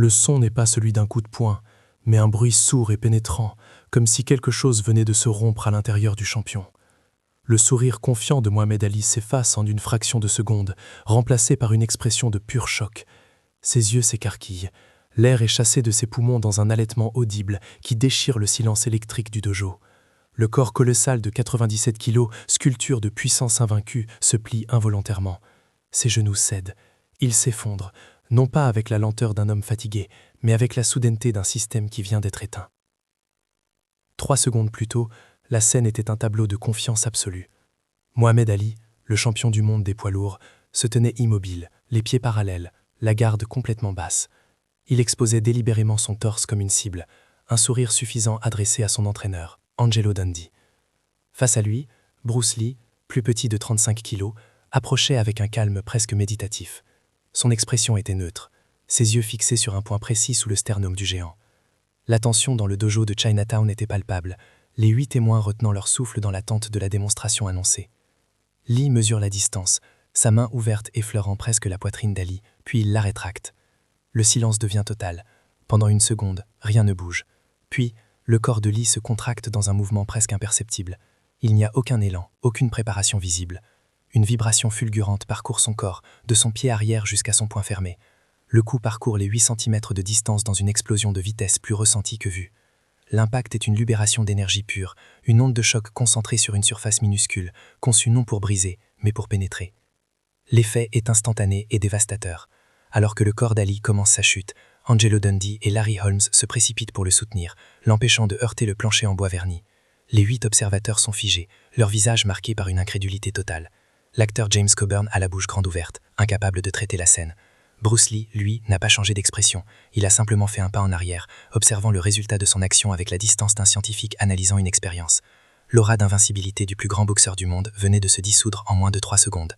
Le son n'est pas celui d'un coup de poing, mais un bruit sourd et pénétrant, comme si quelque chose venait de se rompre à l'intérieur du champion. Le sourire confiant de Mohamed Ali s'efface en une fraction de seconde, remplacé par une expression de pur choc. Ses yeux s'écarquillent. L'air est chassé de ses poumons dans un halètement audible qui déchire le silence électrique du dojo. Le corps colossal de 97 kilos, sculpture de puissance invaincue, se plie involontairement. Ses genoux cèdent. Il s'effondre, non pas avec la lenteur d'un homme fatigué, mais avec la soudaineté d'un système qui vient d'être éteint. 3 secondes plus tôt, la scène était un tableau de confiance absolue. Mohamed Ali, le champion du monde des poids lourds, se tenait immobile, les pieds parallèles, la garde complètement basse. Il exposait délibérément son torse comme une cible, un sourire suffisant adressé à son entraîneur, Angelo Dundee. Face à lui, Bruce Lee, plus petit de 35 kilos, approchait avec un calme presque méditatif. Son expression était neutre, ses yeux fixés sur un point précis sous le sternum du géant. La tension dans le dojo de Chinatown était palpable, les 8 témoins retenant leur souffle dans l'attente de la démonstration annoncée. Lee mesure la distance, sa main ouverte effleurant presque la poitrine d'Ali, puis il la rétracte. Le silence devient total. Pendant une seconde, rien ne bouge. Puis, le corps de Lee se contracte dans un mouvement presque imperceptible. Il n'y a aucun élan, aucune préparation visible. Une vibration fulgurante parcourt son corps, de son pied arrière jusqu'à son poing fermé. Le coup parcourt les 8 cm de distance dans une explosion de vitesse plus ressentie que vue. L'impact est une libération d'énergie pure, une onde de choc concentrée sur une surface minuscule, conçue non pour briser, mais pour pénétrer. L'effet est instantané et dévastateur. Alors que le corps d'Ali commence sa chute, Angelo Dundee et Larry Holmes se précipitent pour le soutenir, l'empêchant de heurter le plancher en bois verni. Les 8 observateurs sont figés, leurs visages marqués par une incrédulité totale. L'acteur James Coburn a la bouche grande ouverte, incapable de traiter la scène. Bruce Lee, lui, n'a pas changé d'expression. Il a simplement fait un pas en arrière, observant le résultat de son action avec la distance d'un scientifique analysant une expérience. L'aura d'invincibilité du plus grand boxeur du monde venait de se dissoudre en moins de 3 secondes.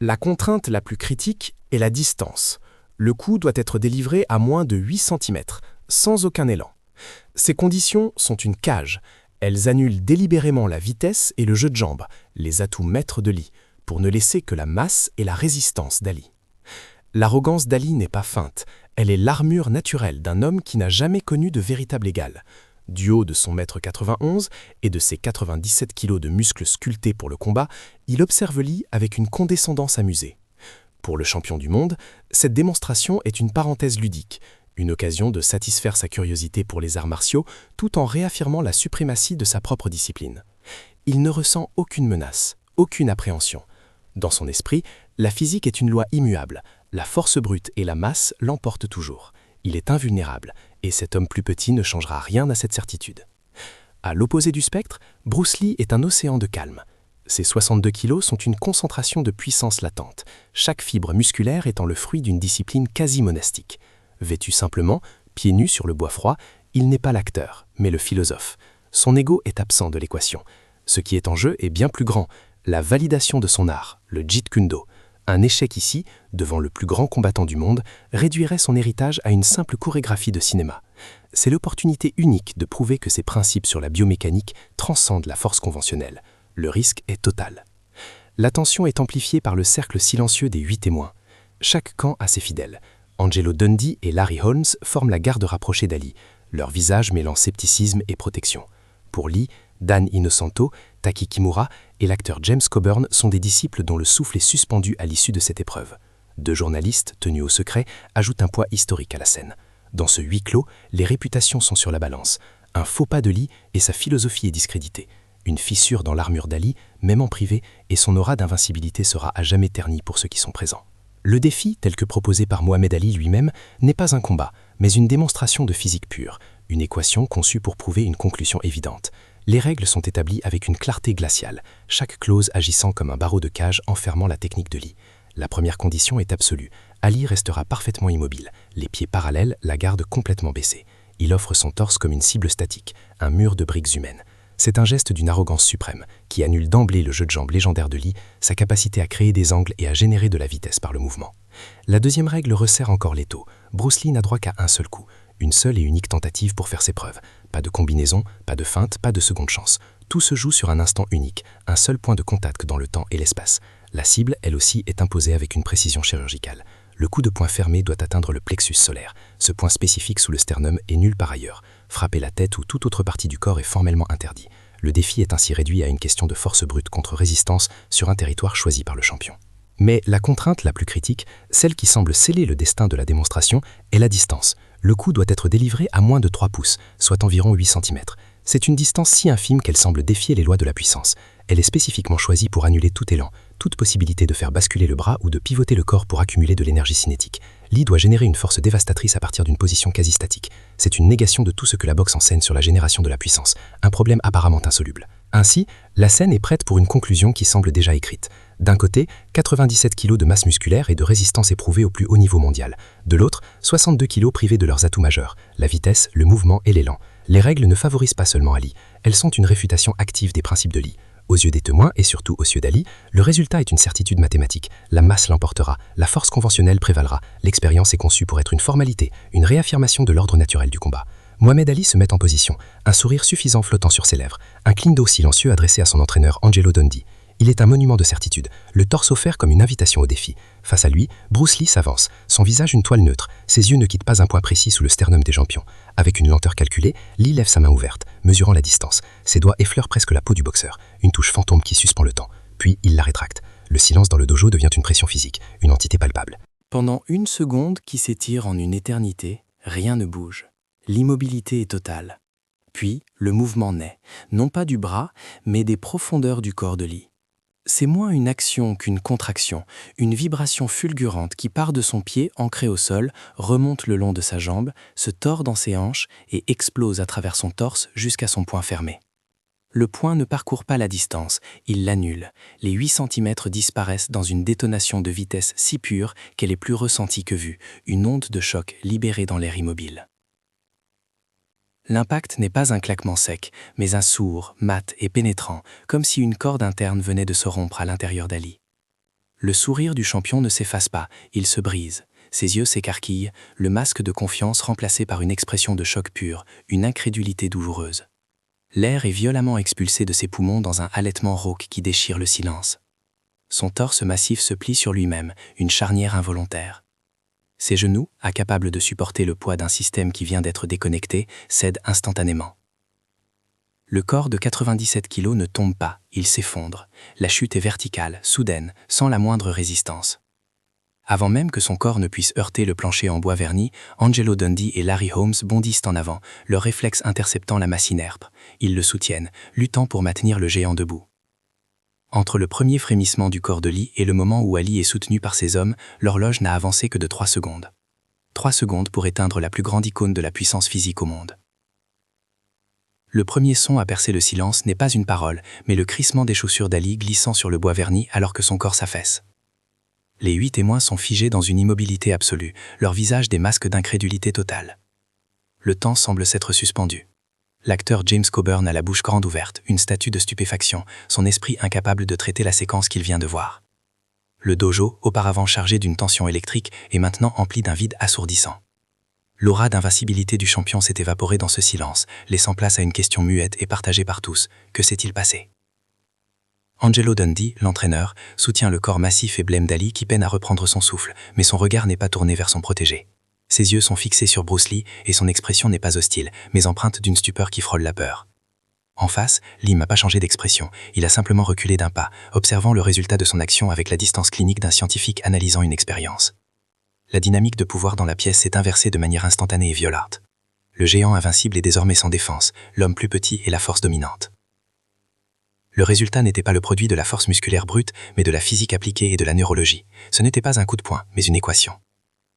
La contrainte la plus critique est la distance. Le coup doit être délivré à moins de 8 cm, sans aucun élan. Ces conditions sont une cage. Elles annulent délibérément la vitesse et le jeu de jambes, les atouts maîtres de Lee, pour ne laisser que la masse et la résistance d'Ali. L'arrogance d'Ali n'est pas feinte, elle est l'armure naturelle d'un homme qui n'a jamais connu de véritable égal. Du haut de son mètre 91 et de ses 97 kilos de muscles sculptés pour le combat, il observe Lee avec une condescendance amusée. Pour le champion du monde, cette démonstration est une parenthèse ludique, une occasion de satisfaire sa curiosité pour les arts martiaux tout en réaffirmant la suprématie de sa propre discipline. Il ne ressent aucune menace, aucune appréhension. Dans son esprit, la physique est une loi immuable, la force brute et la masse l'emportent toujours. Il est invulnérable, et cet homme plus petit ne changera rien à cette certitude. À l'opposé du spectre, Bruce Lee est un océan de calme. Ses 62 kilos sont une concentration de puissance latente, chaque fibre musculaire étant le fruit d'une discipline quasi monastique. Vêtu simplement, pieds nus sur le bois froid, il n'est pas l'acteur, mais le philosophe. Son ego est absent de l'équation. Ce qui est en jeu est bien plus grand, la validation de son art, le Jeet Kune Do. Un échec ici, devant le plus grand combattant du monde, réduirait son héritage à une simple chorégraphie de cinéma. C'est l'opportunité unique de prouver que ses principes sur la biomécanique transcendent la force conventionnelle. Le risque est total. L'attention est amplifiée par le cercle silencieux des 8 témoins. Chaque camp a ses fidèles. Angelo Dundee et Larry Holmes forment la garde rapprochée d'Ali, leur visage mêlant scepticisme et protection. Pour Lee, Dan Inosanto, Taki Kimura et l'acteur James Coburn sont des disciples dont le souffle est suspendu à l'issue de cette épreuve. 2 journalistes, tenus au secret, ajoutent un poids historique à la scène. Dans ce huis clos, les réputations sont sur la balance. Un faux pas de Lee et sa philosophie est discréditée. Une fissure dans l'armure d'Ali, même en privé, et son aura d'invincibilité sera à jamais ternie pour ceux qui sont présents. Le défi, tel que proposé par Mohamed Ali lui-même, n'est pas un combat, mais une démonstration de physique pure, une équation conçue pour prouver une conclusion évidente. Les règles sont établies avec une clarté glaciale, chaque clause agissant comme un barreau de cage enfermant la technique de Lee. La première condition est absolue. Ali restera parfaitement immobile, les pieds parallèles, la garde complètement baissée. Il offre son torse comme une cible statique, un mur de briques humaines. C'est un geste d'une arrogance suprême, qui annule d'emblée le jeu de jambes légendaire de Lee, sa capacité à créer des angles et à générer de la vitesse par le mouvement. La deuxième règle resserre encore l'étau. Bruce Lee n'a droit qu'à un seul coup, une seule et unique tentative pour faire ses preuves. Pas de combinaison, pas de feinte, pas de seconde chance. Tout se joue sur un instant unique, un seul point de contact dans le temps et l'espace. La cible, elle aussi, est imposée avec une précision chirurgicale. Le coup de poing fermé doit atteindre le plexus solaire. Ce point spécifique sous le sternum est nulle part ailleurs. Frapper la tête ou toute autre partie du corps est formellement interdit. Le défi est ainsi réduit à une question de force brute contre résistance sur un territoire choisi par le champion. Mais la contrainte la plus critique, celle qui semble sceller le destin de la démonstration, est la distance. Le coup doit être délivré à moins de 3 pouces, soit environ 8 cm. C'est une distance si infime qu'elle semble défier les lois de la puissance. Elle est spécifiquement choisie pour annuler tout élan, toute possibilité de faire basculer le bras ou de pivoter le corps pour accumuler de l'énergie cinétique. Lee doit générer une force dévastatrice à partir d'une position quasi statique. C'est une négation de tout ce que la boxe enseigne sur la génération de la puissance, un problème apparemment insoluble. Ainsi, la scène est prête pour une conclusion qui semble déjà écrite. D'un côté, 97 kg de masse musculaire et de résistance éprouvée au plus haut niveau mondial. De l'autre, 62 kg privés de leurs atouts majeurs, la vitesse, le mouvement et l'élan. Les règles ne favorisent pas seulement Ali, elles sont une réfutation active des principes de Lee. Aux yeux des témoins et surtout aux yeux d'Ali, le résultat est une certitude mathématique. La masse l'emportera, la force conventionnelle prévalera. L'expérience est conçue pour être une formalité, une réaffirmation de l'ordre naturel du combat. Mohamed Ali se met en position, un sourire suffisant flottant sur ses lèvres, un clin d'eau silencieux adressé à son entraîneur Angelo Dundee. Il est un monument de certitude, le torse offert comme une invitation au défi. Face à lui, Bruce Lee s'avance, son visage une toile neutre, ses yeux ne quittent pas un point précis sous le sternum des champions. Avec une lenteur calculée, Lee lève sa main ouverte, mesurant la distance. Ses doigts effleurent presque la peau du boxeur, une touche fantôme qui suspend le temps. Puis il la rétracte. Le silence dans le dojo devient une pression physique, une entité palpable. Pendant une seconde qui s'étire en une éternité, rien ne bouge. L'immobilité est totale. Puis, le mouvement naît, non pas du bras, mais des profondeurs du corps de Lee. C'est moins une action qu'une contraction, une vibration fulgurante qui part de son pied ancré au sol, remonte le long de sa jambe, se tord dans ses hanches et explose à travers son torse jusqu'à son poing fermé. Le poing ne parcourt pas la distance, il l'annule. Les 8 cm disparaissent dans une détonation de vitesse si pure qu'elle est plus ressentie que vue, une onde de choc libérée dans l'air immobile. L'impact n'est pas un claquement sec, mais un sourd, mat et pénétrant, comme si une corde interne venait de se rompre à l'intérieur d'Ali. Le sourire du champion ne s'efface pas, il se brise. Ses yeux s'écarquillent, le masque de confiance remplacé par une expression de choc pur, une incrédulité douloureuse. L'air est violemment expulsé de ses poumons dans un halètement rauque qui déchire le silence. Son torse massif se plie sur lui-même, une charnière involontaire. Ses genoux, incapables de supporter le poids d'un système qui vient d'être déconnecté, cèdent instantanément. Le corps de 97 kilos ne tombe pas, il s'effondre. La chute est verticale, soudaine, sans la moindre résistance. Avant même que son corps ne puisse heurter le plancher en bois verni, Angelo Dundee et Larry Holmes bondissent en avant, leur réflexe interceptant la masse inerpe. Ils le soutiennent, luttant pour maintenir le géant debout. Entre le premier frémissement du corps de Lee et le moment où Ali est soutenu par ses hommes, l'horloge n'a avancé que de 3 secondes. 3 secondes pour éteindre la plus grande icône de la puissance physique au monde. Le premier son à percer le silence n'est pas une parole, mais le crissement des chaussures d'Ali glissant sur le bois verni alors que son corps s'affaisse. Les 8 témoins sont figés dans une immobilité absolue, leur visage des masques d'incrédulité totale. Le temps semble s'être suspendu. L'acteur James Coburn a la bouche grande ouverte, une statue de stupéfaction, son esprit incapable de traiter la séquence qu'il vient de voir. Le dojo, auparavant chargé d'une tension électrique, est maintenant empli d'un vide assourdissant. L'aura d'invincibilité du champion s'est évaporée dans ce silence, laissant place à une question muette et partagée par tous. Que s'est-il passé ? Angelo Dundee, l'entraîneur, soutient le corps massif et blême d'Ali qui peine à reprendre son souffle, mais son regard n'est pas tourné vers son protégé. Ses yeux sont fixés sur Bruce Lee et son expression n'est pas hostile, mais empreinte d'une stupeur qui frôle la peur. En face, Lee n'a pas changé d'expression, il a simplement reculé d'un pas, observant le résultat de son action avec la distance clinique d'un scientifique analysant une expérience. La dynamique de pouvoir dans la pièce s'est inversée de manière instantanée et violente. Le géant invincible est désormais sans défense, l'homme plus petit est la force dominante. Le résultat n'était pas le produit de la force musculaire brute, mais de la physique appliquée et de la neurologie. Ce n'était pas un coup de poing, mais une équation.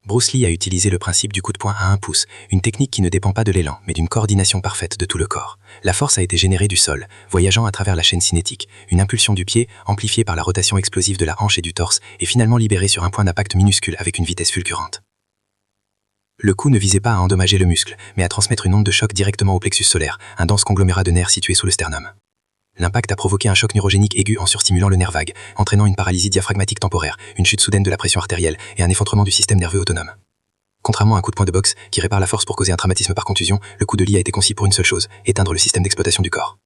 Bruce Lee a utilisé le principe du coup de poing à 1 pouce, une technique qui ne dépend pas de l'élan, mais d'une coordination parfaite de tout le corps. La force a été générée du sol, voyageant à travers la chaîne cinétique, une impulsion du pied, amplifiée par la rotation explosive de la hanche et du torse, et finalement libérée sur un point d'impact minuscule avec une vitesse fulgurante. Le coup ne visait pas à endommager le muscle, mais à transmettre une onde de choc directement au plexus solaire, un dense conglomérat de nerfs situé sous le sternum. L'impact a provoqué un choc neurogénique aigu en surstimulant le nerf vague, entraînant une paralysie diaphragmatique temporaire, une chute soudaine de la pression artérielle et un effondrement du système nerveux autonome. Contrairement à un coup de poing de boxe qui répare la force pour causer un traumatisme par contusion, le coup de Lee a été conçu pour une seule chose, éteindre le système d'exploitation du corps.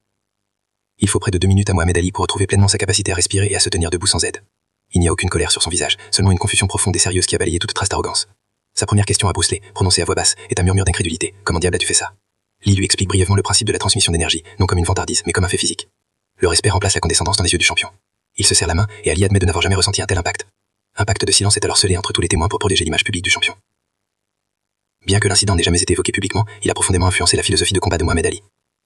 Il faut près de 2 minutes à Mohamed Ali pour retrouver pleinement sa capacité à respirer et à se tenir debout sans aide. Il n'y a aucune colère sur son visage, seulement une confusion profonde et sérieuse qui a balayé toute trace d'arrogance. Sa première question à Bruce Lee, prononcée à voix basse, est un murmure d'incrédulité. Comment diable as-tu fait ça ? Lee lui explique brièvement le principe de la transmission d'énergie, non comme une vantardise, mais comme un fait physique. Le respect remplace la condescendance dans les yeux du champion. Il se serre la main et Ali admet de n'avoir jamais ressenti un tel impact. Un pacte de silence est alors scellé entre tous les témoins pour protéger l'image publique du champion. Bien que l'incident n'ait jamais été évoqué publiquement, il a profondément influencé la philosophie de combat de Mohamed Ali.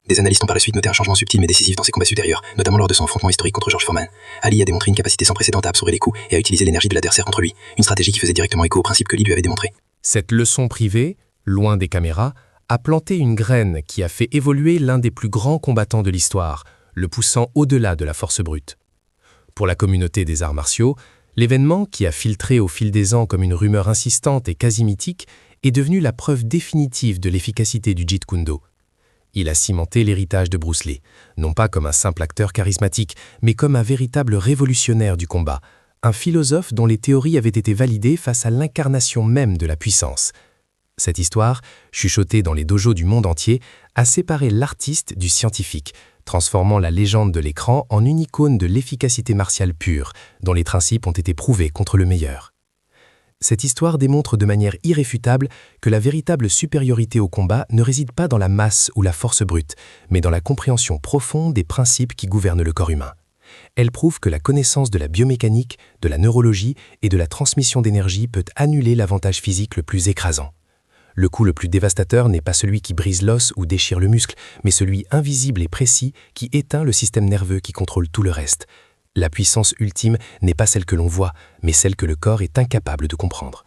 Des analystes ont par la suite noté un changement subtil mais décisif dans ses combats supérieurs, notamment lors de son affrontement historique contre George Foreman. Ali a démontré une capacité sans précédent à absorber les coups et à utiliser l'énergie de l'adversaire contre lui, une stratégie qui faisait directement écho au principe que Lee lui avait démontré. Cette leçon privée, loin des caméras, a planté une graine qui a fait évoluer l'un des plus grands combattants de l'histoire, le poussant au-delà de la force brute. Pour la communauté des arts martiaux, l'événement qui a filtré au fil des ans comme une rumeur insistante et quasi mythique est devenu la preuve définitive de l'efficacité du Jeet Kune Do. Il a cimenté l'héritage de Bruce Lee, non pas comme un simple acteur charismatique, mais comme un véritable révolutionnaire du combat, un philosophe dont les théories avaient été validées face à l'incarnation même de la puissance. Cette histoire, chuchotée dans les dojos du monde entier, a séparé l'artiste du scientifique, transformant la légende de l'écran en une icône de l'efficacité martiale pure, dont les principes ont été prouvés contre le meilleur. Cette histoire démontre de manière irréfutable que la véritable supériorité au combat ne réside pas dans la masse ou la force brute, mais dans la compréhension profonde des principes qui gouvernent le corps humain. Elle prouve que la connaissance de la biomécanique, de la neurologie et de la transmission d'énergie peut annuler l'avantage physique le plus écrasant. Le coup le plus dévastateur n'est pas celui qui brise l'os ou déchire le muscle, mais celui invisible et précis qui éteint le système nerveux qui contrôle tout le reste. La puissance ultime n'est pas celle que l'on voit, mais celle que le corps est incapable de comprendre.